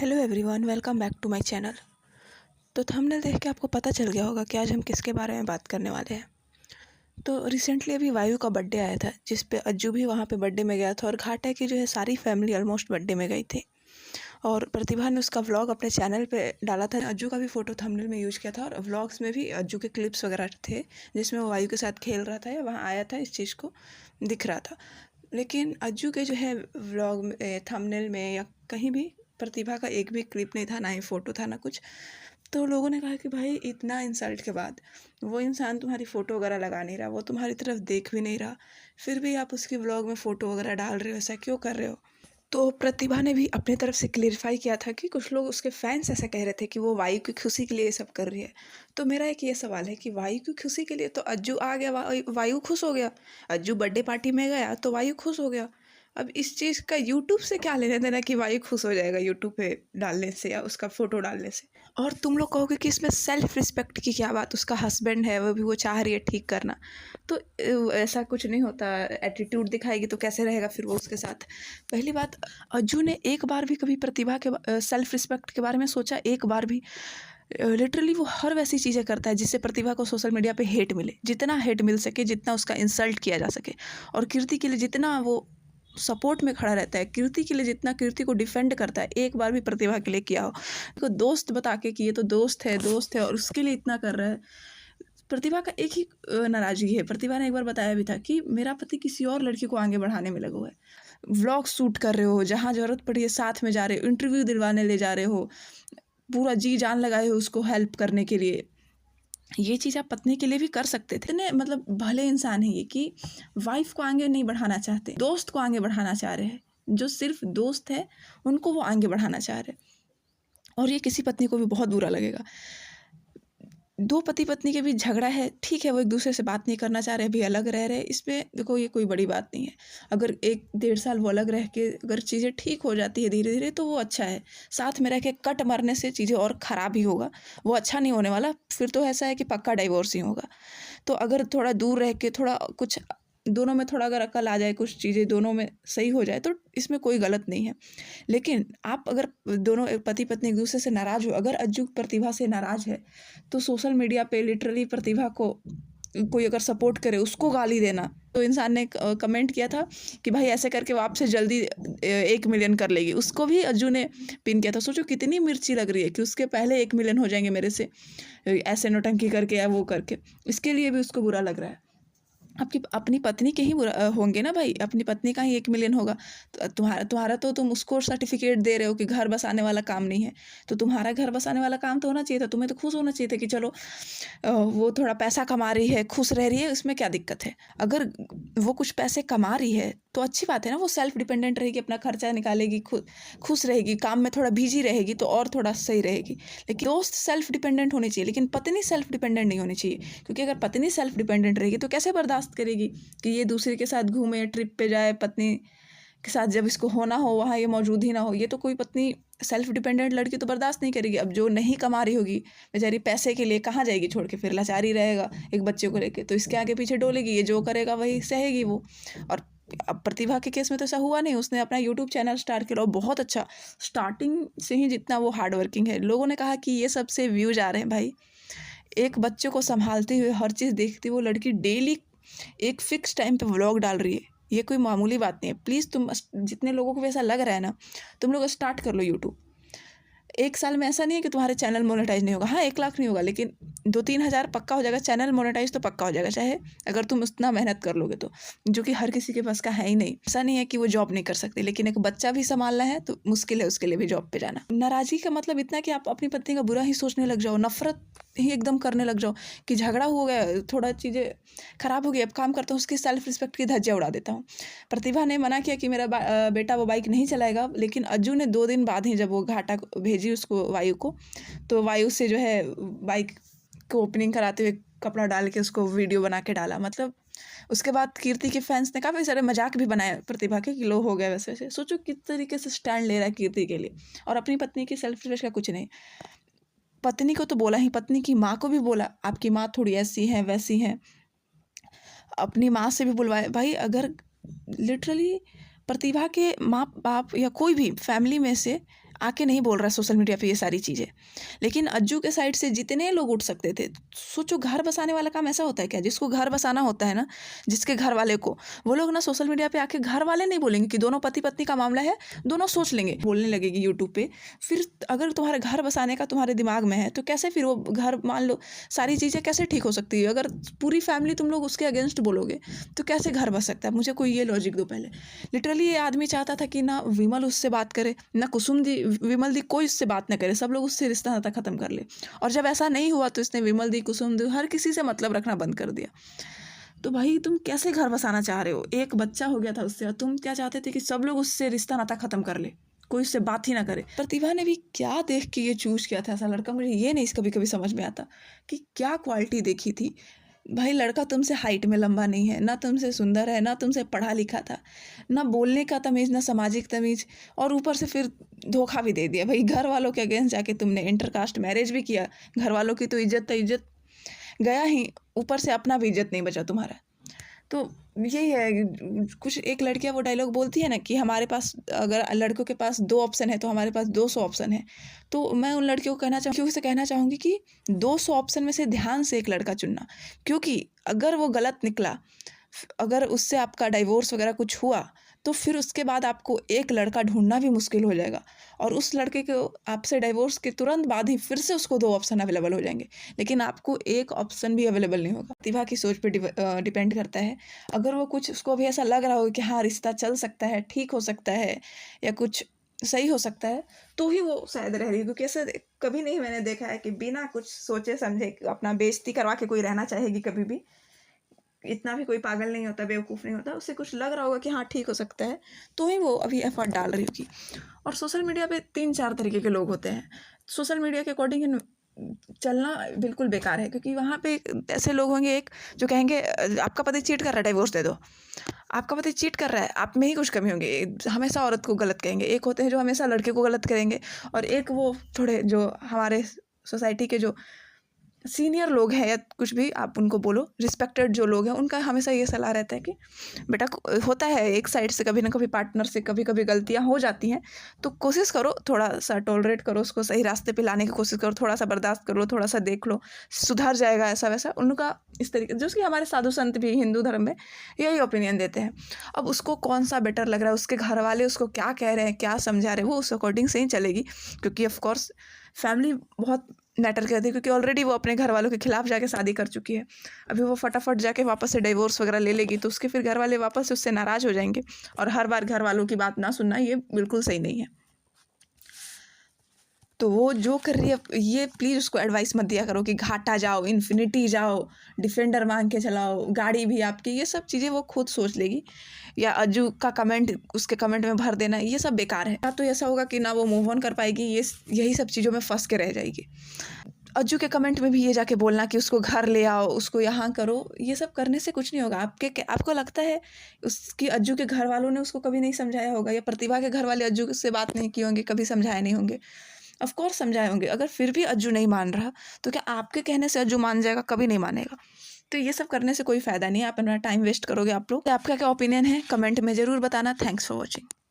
Hello everyone, welcome back to my channel. तो thumbnail देख के आपको पता चल गया होगा कि आज हम किसके बारे में बात करने वाले हैं। तो रिसेंटली अभी वायु का बर्थडे आया था, जिस पे अज्जू भी वहाँ पे बर्थडे में गया था और घाटा की जो है सारी फैमिली ऑलमोस्ट बर्थडे में गई थी। और प्रतिभा ने उसका व्लॉग अपने चैनल पे डाला था। अज्जू का भी फ़ोटो थंबनेल में यूज़ किया था और व्लॉग्स में भी अज्जू के क्लिप्स वगैरह थे, जिसमें वो वायु के साथ खेल रहा था या वहाँ आया था, इस चीज़ को दिख रहा था। लेकिन अज्जू के जो है व्लॉग में, थंबनेल में या कहीं भी प्रतिभा का एक भी क्लिप नहीं था, ना ही फ़ोटो था, ना कुछ। तो लोगों ने कहा कि भाई इतना इंसल्ट के बाद वो इंसान तुम्हारी फ़ोटो वगैरह लगा नहीं रहा, वो तुम्हारी तरफ देख भी नहीं रहा, फिर भी आप उसकी व्लॉग में फ़ोटो वगैरह डाल रहे हो, ऐसा क्यों कर रहे हो। तो प्रतिभा ने भी अपनी तरफ से क्लियरिफाई किया था कि कुछ लोग उसके फैंस ऐसा कह रहे थे कि वो वायु की खुशी के लिए ये सब कर रही है। तो मेरा एक ये सवाल है कि वायु की खुशी के लिए तो अज्जू आ गया, वायु खुश हो गया। अज्जू बर्थडे पार्टी में गया तो वायु खुश हो गया। अब इस चीज़ का यूट्यूब से क्या लेना देना कि वायु खुश हो जाएगा यूट्यूब पे डालने से या उसका फ़ोटो डालने से। और तुम लोग कहोगे कि इसमें सेल्फ रिस्पेक्ट की क्या बात, उसका हस्बैंड है, वो भी वो चाह रही है ठीक करना। तो ऐसा कुछ नहीं होता, एटीट्यूड दिखाएगी तो कैसे रहेगा फिर वो उसके साथ। पहली बात, अज्जू ने एक बार भी कभी प्रतिभा के सेल्फ रिस्पेक्ट के बारे में सोचा? एक बार भी? लिटरली वो हर वैसी चीज़ें करता है जिससे प्रतिभा को सोशल मीडिया पे हेट मिले, जितना हेट मिल सके, जितना उसका इंसल्ट किया जा सके। और कीर्ति के लिए जितना वो सपोर्ट में खड़ा रहता है, कीर्ति के लिए जितना कीर्ति को डिफेंड करता है, एक बार भी प्रतिभा के लिए किया हो तो दोस्त बता के कि ये तो दोस्त है और उसके लिए इतना कर रहा है। प्रतिभा का एक ही नाराज़गी है। प्रतिभा ने एक बार बताया भी था कि मेरा पति किसी और लड़की को आगे बढ़ाने में लगा हुआ है। व्लॉग शूट कर रहे हो, जहाँ ज़रूरत पड़ी है साथ में जा रहे हो, इंटरव्यू दिलवाने ले जा रहे हो, पूरा जी जान लगाए हो उसको हेल्प करने के लिए। ये चीज़ आप पत्नी के लिए भी कर सकते थे। इतने मतलब भले इंसान है ये कि वाइफ को आगे नहीं बढ़ाना चाहते, दोस्त को आगे बढ़ाना चाह रहे हैं। जो सिर्फ दोस्त है उनको वो आगे बढ़ाना चाह रहे हैं। और ये किसी पत्नी को भी बहुत बुरा लगेगा। दो पति पत्नी के बीच झगड़ा है, ठीक है, वो एक दूसरे से बात नहीं करना चाह रहे, भी अलग रह रहे, इसमें देखो ये कोई बड़ी बात नहीं है। अगर 1-1.5 साल वो अलग रह के अगर चीज़ें ठीक हो जाती है धीरे धीरे तो वो अच्छा है। साथ में रह के कट मरने से चीज़ें और ख़राब ही होगा, वो अच्छा नहीं होने वाला। फिर तो ऐसा है कि पक्का डाइवोर्स ही होगा। तो अगर थोड़ा दूर रह के थोड़ा कुछ दोनों में थोड़ा अगर अकल आ जाए, कुछ चीज़ें दोनों में सही हो जाए तो इसमें कोई गलत नहीं है। लेकिन आप अगर दोनों पति पत्नी एक दूसरे से नाराज़ हो, अगर अज्जू प्रतिभा से नाराज़ है तो सोशल मीडिया पे लिटरली प्रतिभा को कोई अगर सपोर्ट करे उसको गाली देना। तो इंसान ने कमेंट किया था कि भाई ऐसे करके वो आपसे जल्दी 1 मिलियन कर लेगी, उसको भी अज्जू ने पिन किया था। सोचो कितनी मिर्ची लग रही है कि उसके पहले 1 मिलियन हो जाएंगे मेरे से, ऐसे नौटंकी करके या वो करके। इसके लिए भी उसको बुरा लग रहा है। आपकी अपनी पत्नी के ही होंगे ना भाई, अपनी पत्नी का ही 1 मिलियन होगा। तो तुम्हारा तो तुम उसको सर्टिफिकेट दे रहे हो कि घर बसाने वाला काम नहीं है, तो तुम्हारा घर बसाने वाला काम तो होना चाहिए था। तुम्हें तो खुश होना चाहिए था कि चलो वो थोड़ा पैसा कमा रही है, खुश रह रही है, उसमें क्या दिक्कत है। अगर वो कुछ पैसे कमा रही है तो अच्छी बात है ना, वो सेल्फ डिपेंडेंट रहेगी, अपना खर्चा निकालेगी, खुश रहेगी, काम में थोड़ा बिजी रहेगी तो और थोड़ा सही रहेगी। लेकिन दोस्त सेल्फ डिपेंडेंट होनी चाहिए, लेकिन पत्नी सेल्फ डिपेंडेंट नहीं होनी चाहिए। क्योंकि अगर पत्नी सेल्फ डिपेंडेंट रहेगी तो कैसे बर्दाश्त करेगी कि ये दूसरे के साथ घूमे, ट्रिप पे जाए, पत्नी के साथ जब इसको होना हो वहाँ ये मौजूद ही ना हो। ये तो कोई पत्नी सेल्फ डिपेंडेंट लड़की तो बर्दाश्त नहीं करेगी। अब जो नहीं कमा रही होगी बेचारी पैसे के लिए कहाँ जाएगी छोड़ के, फिर लाचारी रहेगा एक बच्चे को लेके, तो इसके आगे पीछे डोलेगी, ये जो करेगा वही सहेगी वो। और अब प्रतिभा के केस में तो ऐसा हुआ नहीं, उसने अपना यूट्यूब चैनल स्टार्ट किया और बहुत अच्छा, स्टार्टिंग से ही जितना वो हार्ड वर्किंग है। लोगों ने कहा कि ये सबसे व्यूज आ रहे हैं। भाई एक बच्चे को संभालते हुए हर चीज़ देखती वो लड़की डेली एक फिक्स टाइम पे व्लॉग डाल रही है, ये कोई मामूली बात नहीं है। प्लीज़ तुम जितने लोगों को भी ऐसा लग रहा है ना, तुम लोग स्टार्ट कर लो यूट्यूब। 1 साल में ऐसा नहीं है कि तुम्हारे चैनल मोनेटाइज नहीं होगा। हाँ, 1 लाख नहीं होगा लेकिन 2-3 हज़ार पक्का हो जाएगा, चैनल मोनेटाइज तो पक्का हो जाएगा, चाहे अगर तुम उतना मेहनत कर लोगे तो, जो कि हर किसी के पास का है ही नहीं। ऐसा नहीं है कि वो जॉब नहीं कर सकते, लेकिन एक बच्चा भी संभालना है तो मुश्किल है उसके लिए भी जॉब पे जाना। नाराज़गी का मतलब इतना कि आप अपनी पत्नी का बुरा ही सोचने लग जाओ, नफरत ही एकदम करने लग जाओ कि झगड़ा हो गया, थोड़ा चीज़ें खराब हो गई, अब काम करता हूँ उसकी सेल्फ रिस्पेक्ट की धज्जियाँ उड़ा देता हूँ। प्रतिभा ने मना किया कि मेरा बेटा वो बाइक नहीं चलाएगा, लेकिन अज्जू ने 2 दिन बाद ही जब वो घाटा भेजी उसको वायु को, तो वायु से जो है बाइक को ओपनिंग कराते हुए कपड़ा डाल के उसको वीडियो बना के डाला। मतलब उसके बाद कीर्ति के फैंस ने काफ़ी सारे मजाक भी बनाए प्रतिभा के कि लो हो गया वैसे वैसे। सोचो किस तरीके से स्टैंड ले रहा है कीर्ति के लिए, और अपनी पत्नी की सेल्फ रिस्पेक्ट का कुछ नहीं। पत्नी को तो बोला ही, पत्नी की माँ को भी बोला आपकी माँ थोड़ी ऐसी हैं वैसी हैं, अपनी माँ से भी बुलवाए। भाई अगर लिटरली प्रतिभा के माँ बाप या कोई भी फैमिली में से आके नहीं बोल रहा सोशल मीडिया पे ये सारी चीज़ें। लेकिन अज्जू के साइड से जितने लोग उठ सकते थे, सोचो घर बसाने वाला काम ऐसा होता है क्या? जिसको घर बसाना होता है ना, जिसके घर वाले को, वो लोग ना सोशल मीडिया पे आके घर वाले नहीं बोलेंगे कि दोनों पति पत्नी का मामला है, दोनों सोच लेंगे, बोलने लगेगी यूट्यूब पे। फिर अगर तुम्हारे घर बसाने का तुम्हारे दिमाग में है तो कैसे फिर वो घर, मान लो सारी चीज़ें कैसे ठीक हो सकती है? अगर पूरी फैमिली तुम लोग उसके अगेंस्ट बोलोगे तो कैसे घर बस सकता है? मुझे कोई ये लॉजिक दो पहले। लिटरली ये आदमी चाहता था कि ना विमल उससे बात करे, ना कुसुम दी, विमल दी कोई उससे बात ना करे, सब लोग उससे रिश्ता नाता खत्म कर ले। और जब ऐसा नहीं हुआ तो इसने विमल दी, कुसुम दी, हर किसी से मतलब रखना बंद कर दिया। तो भाई तुम कैसे घर बसाना चाह रहे हो? एक बच्चा हो गया था उससे, और तुम क्या चाहते थे कि सब लोग उससे रिश्ता नाता खत्म कर ले, कोई उससे बात ही ना करे। प्रतिभा ने भी क्या देख के ये चूज किया था ऐसा लड़का, मुझे ये नहीं कभी कभी समझ में आता कि क्या क्वालिटी देखी थी। भाई लड़का तुमसे हाइट में लंबा नहीं है, ना तुमसे सुंदर है, ना तुमसे पढ़ा लिखा था, ना बोलने का तमीज़, ना सामाजिक तमीज़, और ऊपर से फिर धोखा भी दे दिया। भाई घर वालों के अगेंस्ट जाके तुमने इंटरकास्ट मैरिज भी किया, घर वालों की तो इज्जत गया ही, ऊपर से अपना भी इज्जत नहीं बचा तुम्हारा। तो यही है, कुछ एक लड़कियां वो डायलॉग बोलती है ना कि हमारे पास, अगर लड़कों के पास 2 ऑप्शन है तो हमारे पास 200 ऑप्शन है। तो मैं उन लड़कियों को कहना चाहूँगी कि 200 ऑप्शन में से ध्यान से एक लड़का चुनना, क्योंकि अगर वो गलत निकला, अगर उससे आपका डाइवोर्स वगैरह कुछ हुआ, तो फिर उसके बाद आपको एक लड़का ढूंढना भी मुश्किल हो जाएगा, और उस लड़के को आपसे डाइवोर्स के तुरंत बाद ही फिर से उसको 2 ऑप्शन अवेलेबल हो जाएंगे, लेकिन आपको एक ऑप्शन भी अवेलेबल नहीं होगा। प्रतिभा की सोच पे डिपेंड करता है। अगर वो कुछ, उसको अभी ऐसा लग रहा हो कि हाँ रिश्ता चल सकता है, ठीक हो सकता है, या कुछ सही हो सकता है, तो ही वो शायद रह रही है। क्योंकि ऐसा कभी नहीं मैंने देखा है कि बिना कुछ सोचे समझे अपना बेइज्जती करवा के कोई रहना चाहेगी कभी भी। इतना भी कोई पागल नहीं होता, बेवकूफ़ नहीं होता, उससे कुछ लग रहा होगा कि हाँ ठीक हो सकता है, तो ही वो अभी एफर्ट डाल रही होगी। और सोशल मीडिया पे 3-4 तरीके के लोग होते हैं। सोशल मीडिया के अकॉर्डिंग चलना बिल्कुल बेकार है, क्योंकि वहाँ पे ऐसे लोग होंगे, एक जो कहेंगे आपका पति चीट कर रहा है, डाइवोर्स दे दो। आपका पति चीट कर रहा है, आप में ही कुछ कमी होंगी, हमेशा औरत को गलत कहेंगे। एक होते हैं जो हमेशा लड़के को गलत करेंगे, और एक वो थोड़े जो हमारे सोसाइटी के जो सीनियर लोग हैं, या कुछ भी आप उनको बोलो, रिस्पेक्टेड जो लोग हैं, उनका हमेशा ये सलाह रहता है कि बेटा, होता है एक साइड से कभी ना कभी पार्टनर से कभी कभी गलतियां हो जाती हैं, तो कोशिश करो, थोड़ा सा टॉलरेट करो, उसको सही रास्ते पे लाने की कोशिश करो, थोड़ा सा बर्दाश्त कर लो, थोड़ा सा देख लो, सुधर जाएगा, ऐसा वैसा उनका इस तरीके, जो कि हमारे साधु संत भी हिंदू धर्म में यही ओपिनियन देते हैं। अब उसको कौन सा बेटर लग रहा है, उसके घर वाले उसको क्या कह रहे हैं, क्या समझा रहे हैं, वो उस अकॉर्डिंग से ही चलेगी। क्योंकि ऑफकोर्स फैमिली बहुत मैटर करती है, क्योंकि ऑलरेडी वो अपने घर वालों के खिलाफ जाके शादी कर चुकी है। अभी वो फटाफट जाके वापस से डिवोर्स वगैरह ले लेगी, तो उसके फिर घर वाले वापस से उससे नाराज़ हो जाएंगे, और हर बार घर वालों की बात ना सुनना ये बिल्कुल सही नहीं है। तो वो जो कर रही है, ये प्लीज़ उसको एडवाइस मत दिया करो कि घाटा जाओ, इन्फिनिटी जाओ, डिफेंडर मांग के चलाओ, गाड़ी भी आपकी, ये सब चीज़ें वो खुद सोच लेगी। या अज्जू का कमेंट उसके कमेंट में भर देना, ये सब बेकार है। तो ऐसा होगा कि ना वो मूव ऑन कर पाएगी, यही सब चीज़ों में फंस के रह जाएगी। अज्जू के कमेंट में भी ये जाके बोलना कि उसको घर ले आओ, उसको यहाँ करो, ये सब करने से कुछ नहीं होगा। आपको लगता है उसकी अज्जू के घर वालों ने उसको कभी नहीं समझाया होगा, या प्रतिभा के घर वाले अज्जू से बात नहीं किए होंगे, कभी समझाए नहीं होंगे? ऑफ कोर्स समझाए होंगे। अगर फिर भी अज्जू नहीं मान रहा, तो क्या आपके कहने से अज्जू मान जाएगा? कभी नहीं मानेगा। तो ये सब करने से कोई फ़ायदा नहीं है, आप अपना टाइम वेस्ट करोगे आप लोग। आपका क्या ओपिनियन है कमेंट में ज़रूर बताना। Thanks for watching.